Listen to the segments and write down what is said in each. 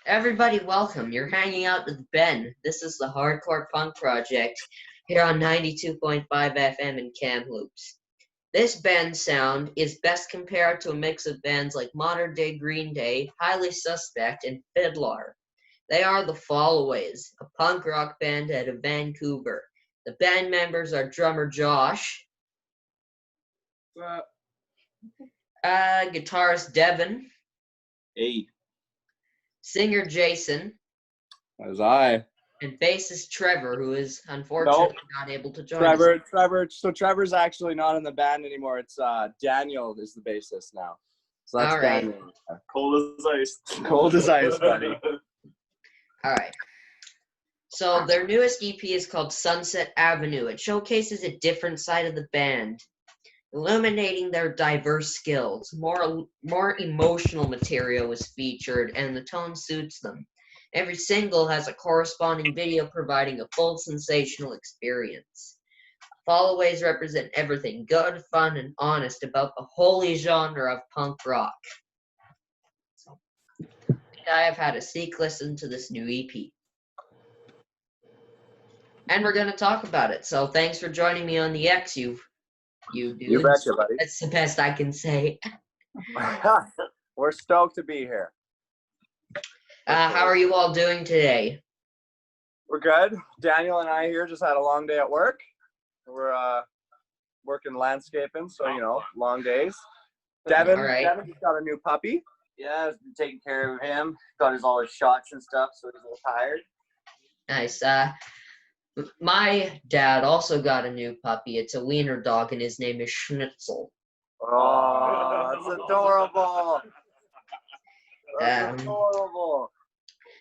Everybody, welcome. You're hanging out with Ben. This is the Hardcore Punk Project here on 92.5 FM in Kamloops. This band sound is best compared to a mix of bands like Modern Day Green Day, Highly Suspect, and Fiddler. They are the Fallaways, a punk rock band out of Vancouver. The band members are drummer Josh, guitarist Devin, Hey. singer Jason, That was I. and bassist Trevor, who is unfortunately not able to join us. Trevor. So Trevor's actually not in the band anymore. It's Daniel is the bassist now. So that's All right. Daniel. Cold as ice. Cold as ice, buddy. All right. So their newest EP is called Sunset Avenue. It showcases a different side of the band, illuminating their diverse skills. More emotional material was featured, and the tone suits them. Every single has a corresponding video providing a full sensational experience. Followays represent everything good, fun, and honest about the holy genre of punk rock. So, I have had a sneak listen to this new EP. And we're going to talk about it. So thanks for joining me on the X, you dudes. You betcha, buddy. That's the best I can say. We're stoked to be here. How are you all doing today? We're good. Daniel and I here just had a long day at work. We're working landscaping, so long days. Devin, All right. Devin just got a new puppy. Yeah, I've been taking care of him. Got all his shots and stuff, so he's a little tired. Nice. My dad also got a new puppy. It's a wiener dog, and his name is Schnitzel. Oh, that's adorable. That's adorable.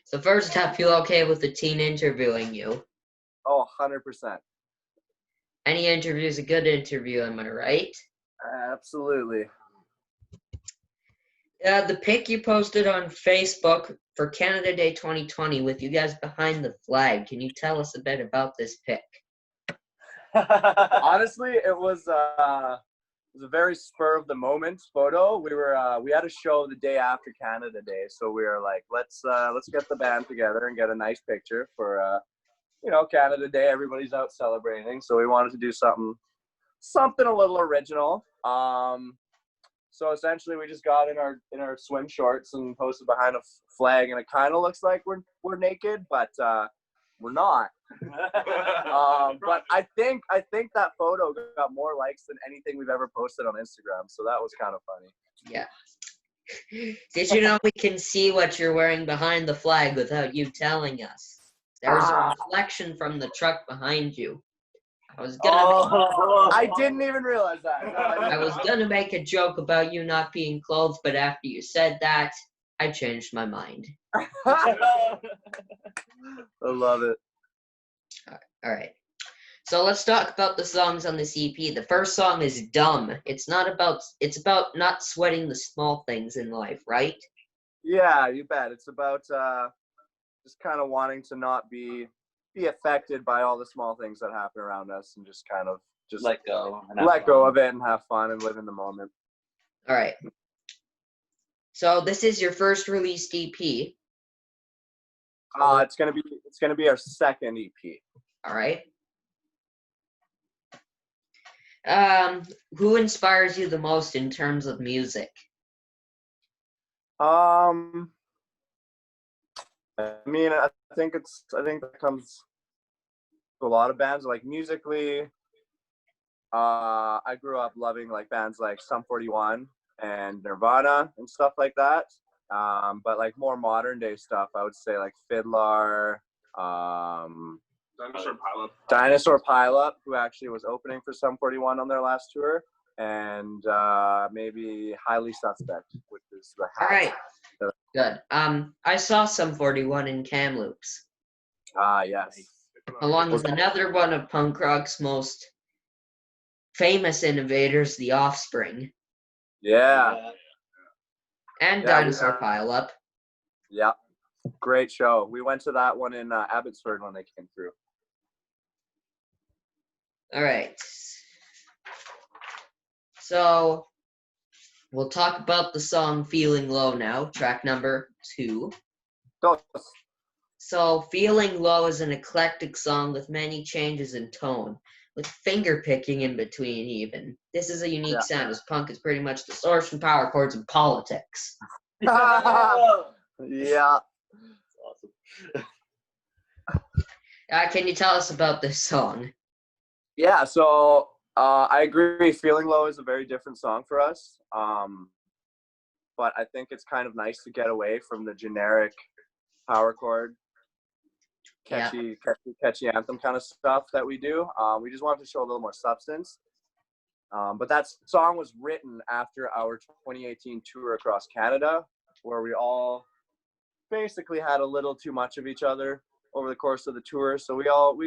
So first up, you okay with the teen interviewing you? Oh, 100%. Any interview is a good interview, am I right? Absolutely. The pic you posted on Facebook for Canada Day 2020 with you guys behind the flag. Can you tell us a bit about this pic? Honestly, it was a very spur of the moment photo. We had a show the day after Canada Day, so we were like, let's get the band together and get a nice picture for Canada Day. Everybody's out celebrating, so we wanted to do something a little original. So essentially, we just got in our swim shorts and posted behind a flag, and it kind of looks like we're naked, but we're not. But I think that photo got more likes than anything we've ever posted on Instagram, so that was kind of funny. Yeah. Did you know we can see what you're wearing behind the flag without you telling us? There's a reflection from the truck behind you. I didn't even realize that. No, I was gonna make a joke about you not being clothed, but after you said that, I changed my mind. I love it. All right. So let's talk about the songs on this EP. The first song is Dumb. It's about not sweating the small things in life, right? Yeah, you bet. It's about just kind of wanting to not be affected by all the small things that happen around us, and just kind of let go of it and have fun and live in the moment. All right. So this is your first released EP. It's gonna be our second EP. All right. Who inspires you the most in terms of music? I mean, I think that comes to a lot of bands. Like musically, I grew up loving like bands like Sum 41 and Nirvana and stuff like that. But like more modern day stuff, I would say like Fiddler, Dinosaur Pileup, who actually was opening for Sum 41 on their last tour, and maybe Highly Suspect, which is the All right. Good. I saw Sum 41 in Kamloops. Yes. Along with another one of punk rock's most famous innovators, The Offspring. Yeah. And Dinosaur Pileup. Yeah. Great show. We went to that one in Abbotsford when they came through. All right. So we'll talk about the song Feeling Low now, track number 2. Dos. So, Feeling Low is an eclectic song with many changes in tone, with finger picking in between even. This is a unique sound, as punk is pretty much distortion, power chords, and politics. Yeah. Awesome. Can you tell us about this song? Yeah, so I agree. Feeling Low is a very different song for us. But I think it's kind of nice to get away from the generic power chord, catchy anthem kind of stuff that we do. We just wanted to show a little more substance. But that song was written after our 2018 tour across Canada, where we all basically had a little too much of each other over the course of the tour. So we all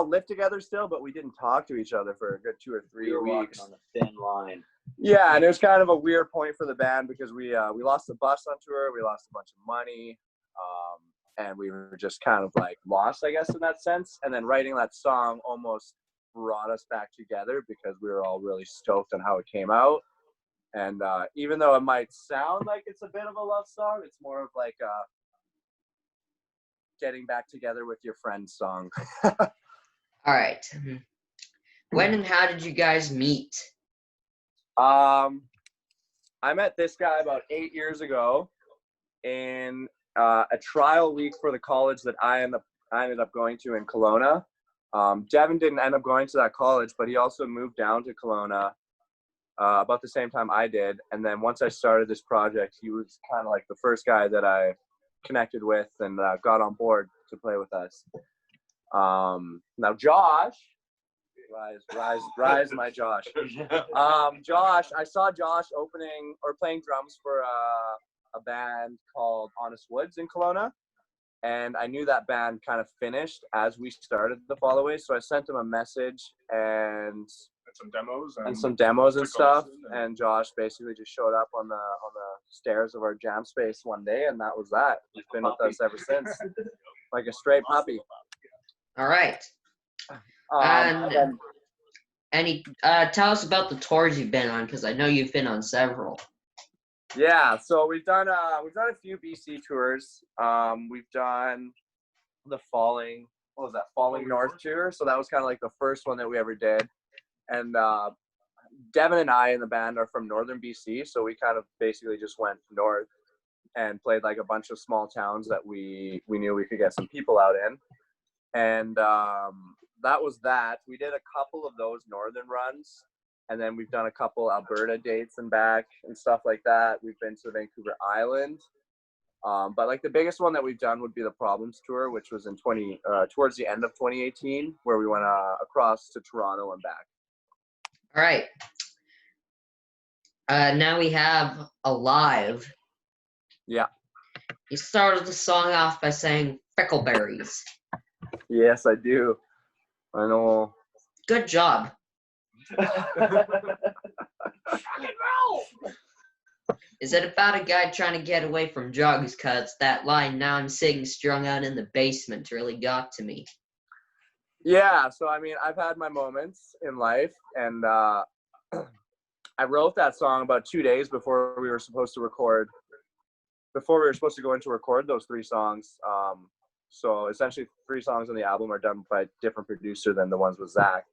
lived together still, but we didn't talk to each other for a good 2 or 3 weeks. On a thin line. Yeah, and it was kind of a weird point for the band because we lost the bus on tour, we lost a bunch of money, and we were just kind of like lost, I guess, in that sense. And then writing that song almost brought us back together because we were all really stoked on how it came out. And even though it might sound like it's a bit of a love song, it's more of like a getting back together with your friends song. All right. When and how did you guys meet? I met this guy about 8 years ago in a trial week for the college that I ended up going to in Kelowna. Devin didn't end up going to that college, but he also moved down to Kelowna about the same time I did. And then once I started this project, he was kind of like the first guy that I connected with and got on board to play with us. Now Josh, rise, my Josh. Josh, I saw Josh opening or playing drums for a band called Honest Woods in Kelowna, and I knew that band kind of finished as we started the Fallaways, so I sent him a message and some demos and stuff. And Josh basically just showed up on the stairs of our jam space one day, and that was that. He's been with us ever since, like a straight puppy. All right. Tell us about the tours you've been on, because I know you've been on several. Yeah, so we've done a few BC tours. We've done the Falling North tour. So that was kind of like the first one that we ever did. And Devin and I in the band are from northern BC, so we kind of basically just went north and played like a bunch of small towns that we knew we could get some people out in. And that was that. We did a couple of those northern runs, and then we've done a couple Alberta dates and back and stuff like that. We've been to Vancouver Island. But like the biggest one that we've done would be the Problems tour, which was in towards the end of 2018, where we went across to Toronto and back. All right. Now we have Alive. Yeah. You started the song off by saying Freckleberries. Yes, I do. I know. Good job. Is it about a guy trying to get away from drugs? Cause that line, "Now I'm sitting strung out in the basement," really got to me. Yeah, so I mean, I've had my moments in life, and I wrote that song about 2 days before we were supposed to record. Before we were supposed to go in to record those 3 songs. So essentially 3 songs on the album are done by a different producer than the ones with Zach.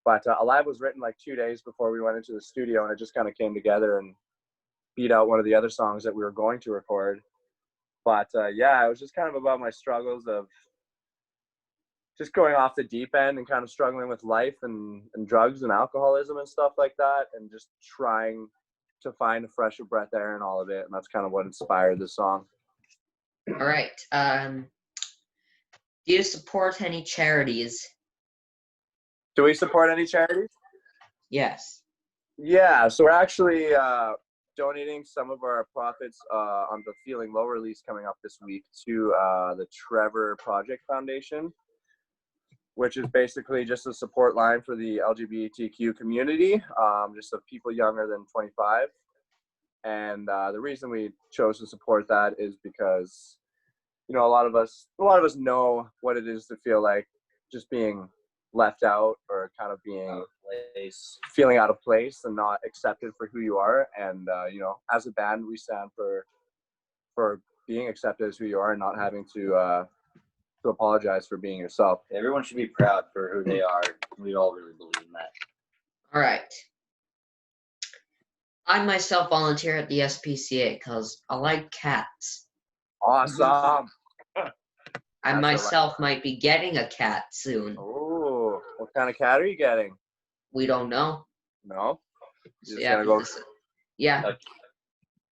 But Alive was written like 2 days before we went into the studio, and it just kind of came together and beat out one of the other songs that we were going to record. But yeah, it was just kind of about my struggles of just going off the deep end and kind of struggling with life and drugs and alcoholism and stuff like that, and just trying to find a fresher breath air in all of it. And that's kind of what inspired the song. All right. Do you support any charities? Do we support any charities? Yes. Yeah, so we're actually donating some of our profits on the Feeling Low release coming up this week to the Trevor Project Foundation, which is basically just a support line for the LGBTQ community, just of people younger than 25. And the reason we chose to support that is because, you know, a lot of us know what it is to feel like just being left out or kind of being feeling out of place and not accepted for who you are. And you know, as a band, we stand for for being accepted as who you are and not having to apologize for being yourself. Everyone should be proud for who they are. We all really believe in that. All right. I myself volunteer at the SPCA because I like cats. Awesome. I That's myself might be getting a cat soon. Oh, what kind of cat are you getting? We don't know. No? So You're just yeah, gonna go. yeah. Okay.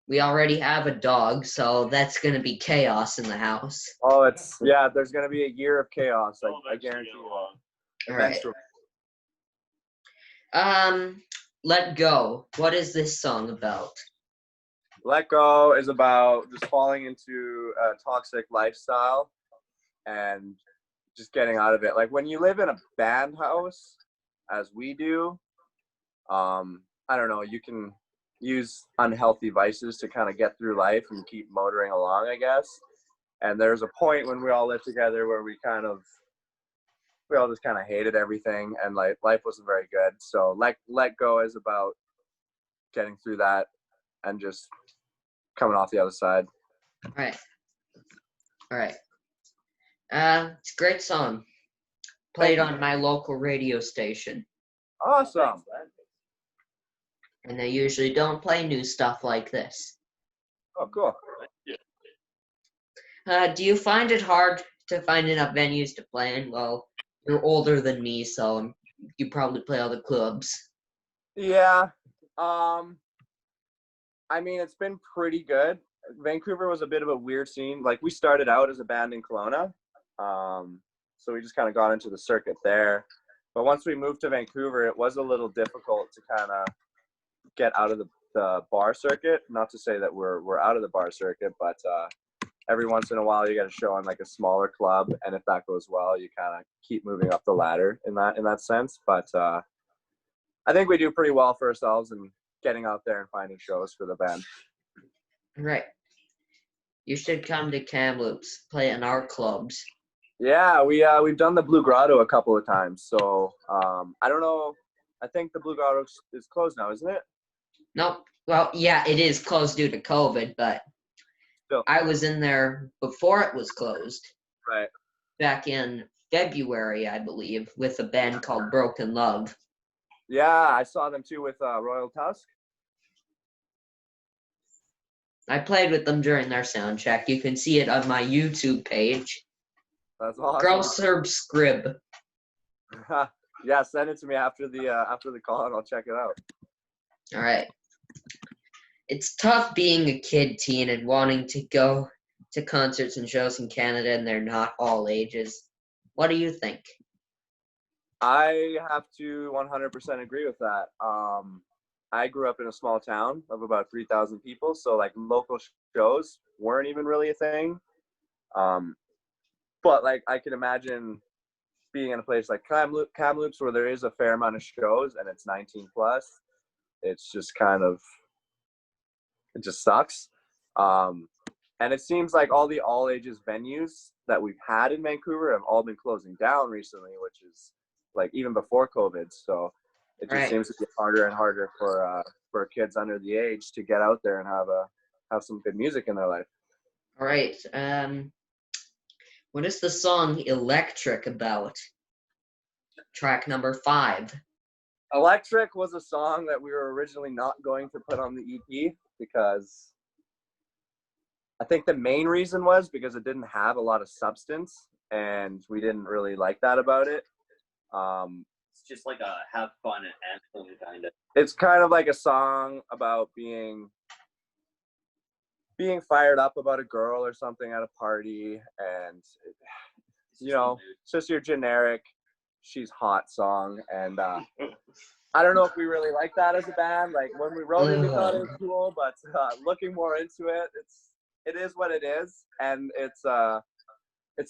We already have a dog, so that's gonna be chaos in the house. Oh, there's gonna be a year of chaos. I guarantee you. All right. Eventually. Let Go. What is this song about? Let Go is about just falling into a toxic lifestyle and just getting out of it. Like when you live in a band house, as we do, I don't know, you can use unhealthy vices to kind of get through life and keep motoring along, I guess. And there's a point when we all lived together where we all just kind of hated everything, and like life wasn't very good. So let go is about getting through that and just coming off the other side. All right. It's a great song. Played on my local radio station. Awesome. And they usually don't play new stuff like this. Oh, cool. Do you find it hard to find enough venues to play in? Well, you're older than me, so you probably play all the clubs. Yeah. I mean, it's been pretty good. Vancouver was a bit of a weird scene. Like, we started out as a band in Kelowna. So we just kind of got into the circuit there. But once we moved to Vancouver, it was a little difficult to kind of get out of the bar circuit. Not to say that we're out of the bar circuit, but every once in a while you get a show on like a smaller club, and if that goes well, you kind of keep moving up the ladder in that sense. But I think we do pretty well for ourselves and getting out there and finding shows for the band. Right. You should come to Kamloops, play in our clubs. Yeah, we've done the Blue Grotto a couple of times. So I don't know. I think the Blue Grotto is closed now, isn't it? Nope. Well, yeah, it is closed due to COVID, but Still. I was in there before it was closed. Right. Back in February, I believe, with a band called Broken Love. Yeah, I saw them too with Royal Tusk. I played with them during their sound check. You can see it on my YouTube page. That's awesome. Girl Serb Scrib. Yeah, send it to me after the call and I'll check it out. All right. It's tough being a kid teen and wanting to go to concerts and shows in Canada, and they're not all ages. What do you think? I have to 100% agree with that. I grew up in a small town of about 3,000 people, so like local shows weren't even really a thing. But like I can imagine being in a place like Kamloops where there is a fair amount of shows and it's 19 plus. It's just it just sucks. And it seems like all the all ages venues that we've had in Vancouver have all been closing down recently, which is like even before COVID. So it just seems to be harder and harder for kids under the age to get out there and have some good music in their life. All right. What is the song Electric about? Track number 5. Electric was a song that we were originally not going to put on the EP because I think the main reason was because it didn't have a lot of substance and we didn't really like that about it. It's just like a have fun and anthem kind of. It's kind of like a song about being fired up about a girl or something at a party, and it's just your generic she's hot song. And I don't know if we really like that as a band. Like when we wrote it, we thought it was cool, but looking more into it, it is what it is, and it's a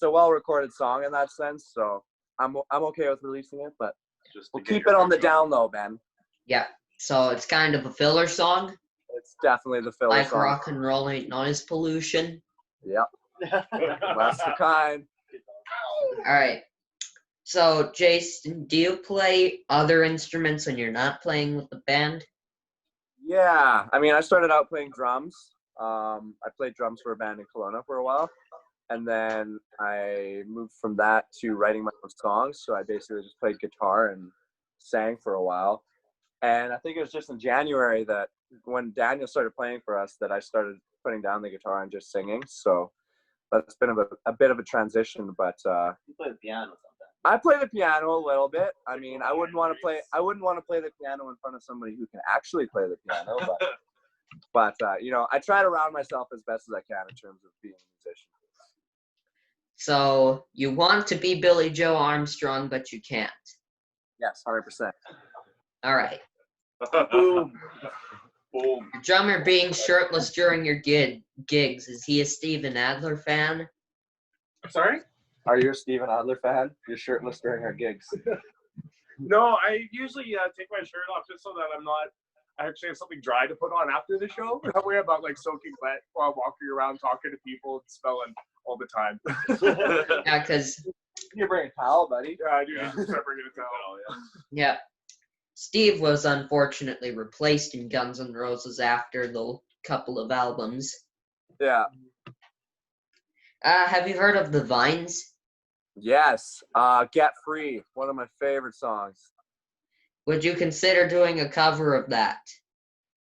well recorded song in that sense. So I'm okay with releasing it, but we'll keep it on the down low, Ben. Yeah. So it's kind of a filler song. It's definitely the filler like song. Rock and Roll Ain't Noise Pollution. Yep. That's the kind. All right. So, Jason, do you play other instruments when you're not playing with the band? Yeah. I mean, I started out playing drums. I played drums for a band in Kelowna for a while. And then I moved from that to writing my own songs. So I basically just played guitar and sang for a while. And I think it was just in January that when Daniel started playing for us that I started putting down the guitar and just singing. So that's been a bit of a transition, but You play the piano sometimes. I play the piano a little bit. I mean, I wouldn't want to play the piano in front of somebody who can actually play the piano, but you know, I try to round myself as best as I can in terms of being a musician. So you want to be Billy Joe Armstrong, but you can't. Yes, 100%. All right. Boom. Boom. Your drummer being shirtless during your gigs. Is he a Steven Adler fan? Sorry? Are you a Steven Adler fan? You're shirtless during our gigs. No, I usually take my shirt off just so that I actually have something dry to put on after the show. That way I'm not like soaking wet while walking around talking to people and smelling all the time. Yeah, because You bring a towel, buddy. Yeah, I do. Start bringing it down. yeah, Steve was unfortunately replaced in Guns N' Roses after the couple of albums. Yeah. Have you heard of the Vines? Yes. Get Free. One of my favorite songs. Would you consider doing a cover of that?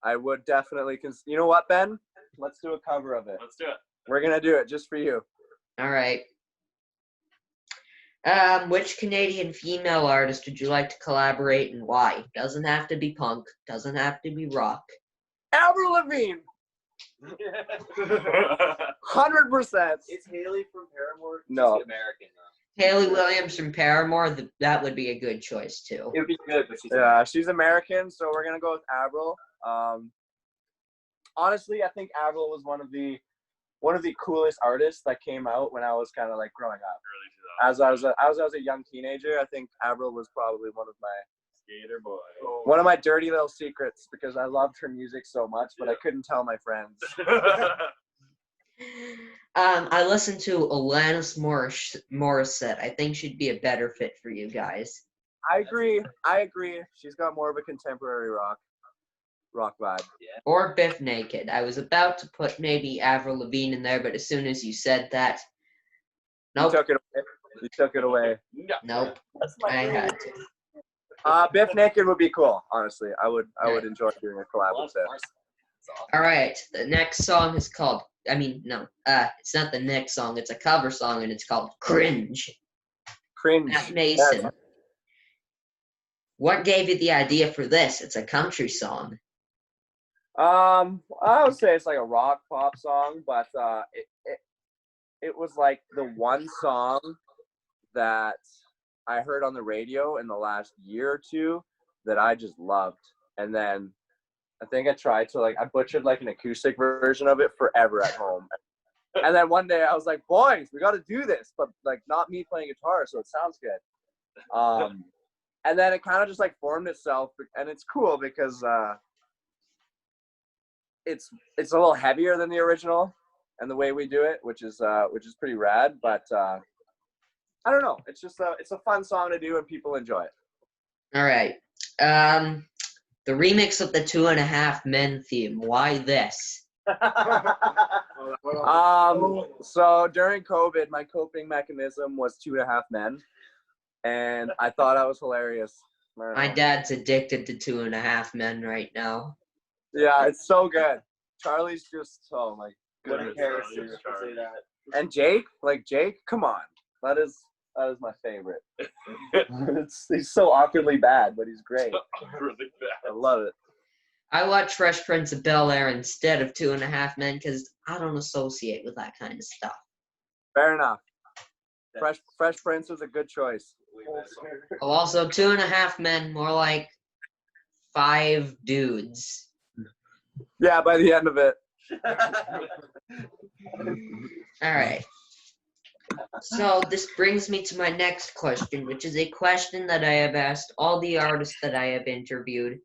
I would definitely you know what, Ben? Let's do a cover of it. Let's do it. We're gonna do it just for you. All right. Which Canadian female artist would you like to collaborate and why? Doesn't have to be punk. Doesn't have to be rock. Avril Lavigne. 100%. It's Haley from Paramore. No. She's American though. Haley Williams from Paramore. That would be a good choice too. It would be good, but she's Yeah, she's American, so we're gonna go with Avril. Honestly, I think Avril was one of the coolest artists that came out when I was kind of like growing up. As I was a young teenager, I think Avril was probably one of my dirty little secrets because I loved her music so much, but I couldn't tell my friends. I listened to Alanis Morissette. I think she'd be a better fit for you guys. I agree. She's got more of a contemporary rock vibe. Or Biff Naked. I was about to put maybe Avril Lavigne in there, but as soon as you said that, nope. You took it away. Nope. I had to. Biff Naked would be cool, honestly. I would enjoy doing a collab with it. All right. The next song is called, it's not the next song. It's a cover song, and it's called Cringe. Cringe. Matt Mason. Yes. What gave you the idea for this? It's a country song. I would say it's like a rock pop song, but it was like the one song that I heard on the radio in the last year or two that I just loved. And then I think I tried to I butchered like an acoustic version of it forever at home. And then one day I was like, boys, we got to do this, but like not me playing guitar, so it sounds good. And then it kind of just like formed itself, and it's cool because it's a little heavier than the original and the way we do it, which is pretty rad. But I don't know. It's just it's a fun song to do and people enjoy it. All right. The remix of the 2.5 Men theme. Why this? So during COVID, my coping mechanism was 2.5 Men, and I thought I was hilarious. My dad's addicted to 2.5 Men right now. Yeah, it's so good. Charlie's just my goodness. And Jake, come on, that is my favorite. He's so awkwardly bad, but he's great. Really bad. I love it. I watch Fresh Prince of Bel-Air instead of 2.5 Men because I don't associate with that kind of stuff. Fair enough. Fresh Prince was a good choice. Oh, also 2.5 Men, more like 5 dudes. Yeah, by the end of it. All right. So this brings me to my next question, which is a question that I have asked all the artists that I have interviewed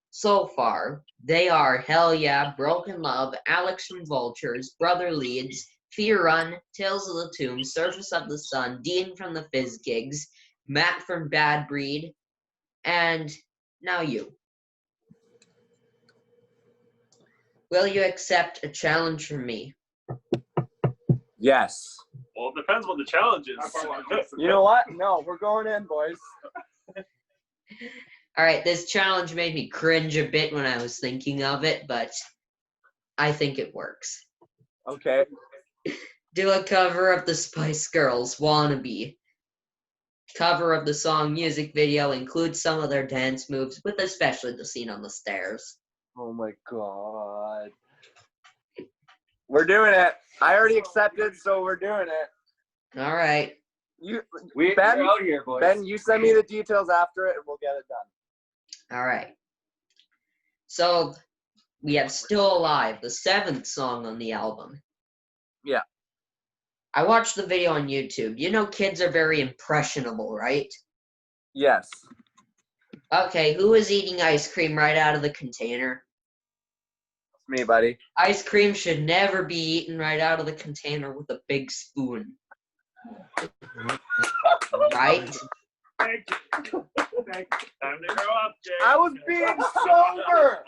so far. They are Hell Yeah, Broken Love, Alex from Vultures, Brother Leeds, Fear Run, Tales of the Tomb, Surface of the Sun, Dean from the Fizz Gigs, Matt from Bad Breed, and now you. Will you accept a challenge from me? Yes. Well, it depends what the challenge is. You know what? No, we're going in, boys. All right, this challenge made me cringe a bit when I was thinking of it, but I think it works. Okay. Do a cover of the Spice Girls, Wannabe. Cover of the song music video includes some of their dance moves, with especially the scene on the stairs. Oh my god. We're doing it. I already accepted, so we're doing it. All right. We're Ben, out here, boys. Ben, you send me the details after it, and we'll get it done. All right. So we have Still Alive, the 7th song on the album. Yeah. I watched the video on YouTube. You know kids are very impressionable, right? Yes. Okay, who is eating ice cream right out of the container? It's me, buddy. Ice cream should never be eaten right out of the container with a big spoon. Right? Thank you. Thank you. Time to grow up, Jay. I was being sober.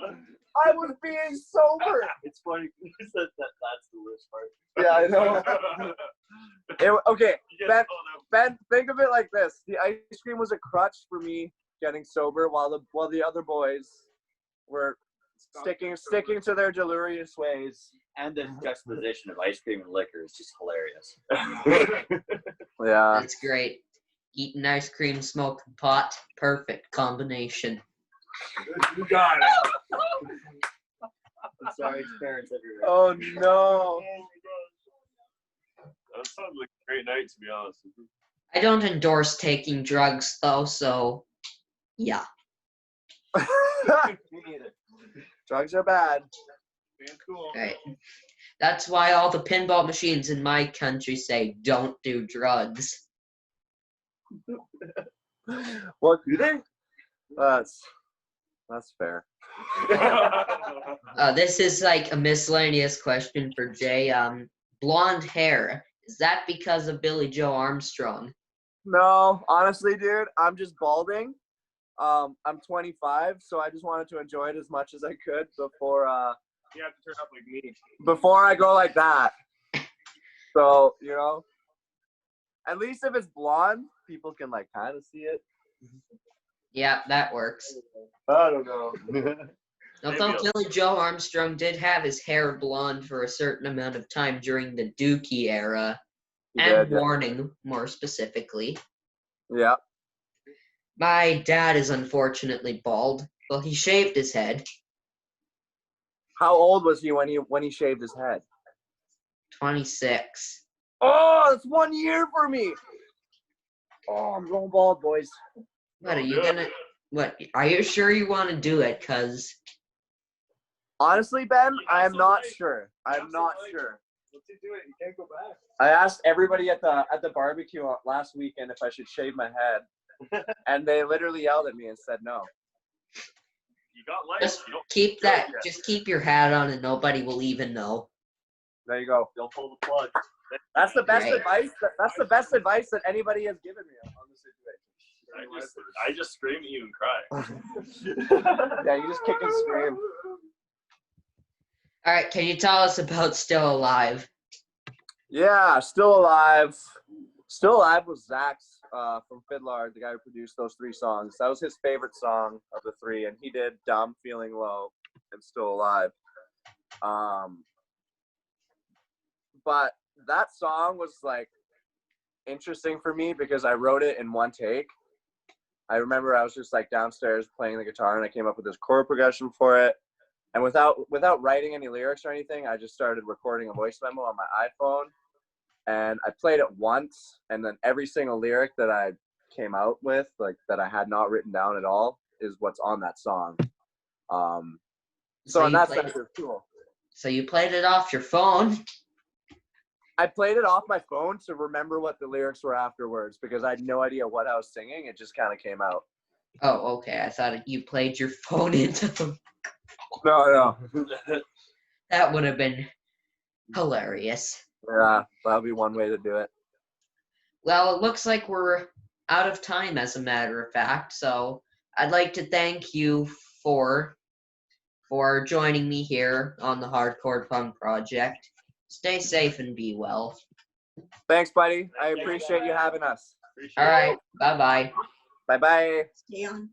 I was being sober. It's funny. That's the worst part. Yeah, I know. Okay, Ben, think of it like this: the ice cream was a crutch for me getting sober, while the other boys were sticking to their delirious ways. And the juxtaposition of ice cream and liquor is just hilarious. Yeah. That's great. Eating ice cream, smoking pot, perfect combination. You got it. I'm sorry, it's parents everywhere. Oh no. That sounds like a great night, to be honest with you. I don't endorse taking drugs, though, so yeah. Me neither. Drugs are bad. Being cool. Right. That's why all the pinball machines in my country say don't do drugs. What do they? That's fair. This is like a miscellaneous question for Jay. Blonde hair, is that because of Billy Joe Armstrong? No, honestly, dude, I'm just balding. I'm 25, so I just wanted to enjoy it as much as I could before You have to turn up like me. before I go like that. So, you know, at least if it's blonde, people can like kind of see it. Yeah, that works. I don't know. Although Billy Joe Armstrong did have his hair blonde for a certain amount of time during the Dookie era, and Warning, more specifically. Yeah. My dad is unfortunately bald. Well, he shaved his head. How old was he when he shaved his head? 26. Oh, that's 1 year for me. Oh, I'm going bald, boys. What, are you gonna... What, are you sure you want to do it? Because... Honestly, Ben, I am not sure. I'm not sure. Once you do it, you can't go back. I asked everybody at the barbecue last weekend if I should shave my head, and they literally yelled at me and said no. You got life. Just You don't keep do it that... yet. Just keep your hat on and nobody will even know. There you go. They'll pull the plug. That's the best Right. advice. That's the best advice that anybody has given me on this situation. I just scream at you and cry. Yeah, you just kick and scream. All right, can you tell us about Still Alive? Yeah, Still Alive. Still Alive was Zach's from Fiddler, the guy who produced those 3 songs. That was his favorite song of the 3, and he did Dumb, Feeling Low, and Still Alive. But that song was like interesting for me because I wrote it in one take. I remember I was just like downstairs playing the guitar and I came up with this chord progression for it. And without writing any lyrics or anything, I just started recording a voice memo on my iPhone. And I played it once, and then every single lyric that I came out with, like that I had not written down at all, is what's on that song. So in that sense, it's cool. So you played it off your phone? I played it off my phone to remember what the lyrics were afterwards because I had no idea what I was singing. It just kind of came out. Oh, okay. I thought you played your phone into the... No. That would have been hilarious. Yeah, that'll be one way to do it. Well, it looks like we're out of time, as a matter of fact, so I'd like to thank you for for joining me here on the Hardcore Punk Project. Stay safe and be well. Thanks, buddy. I appreciate you having us. All right. Bye-bye. Bye-bye. Stay on.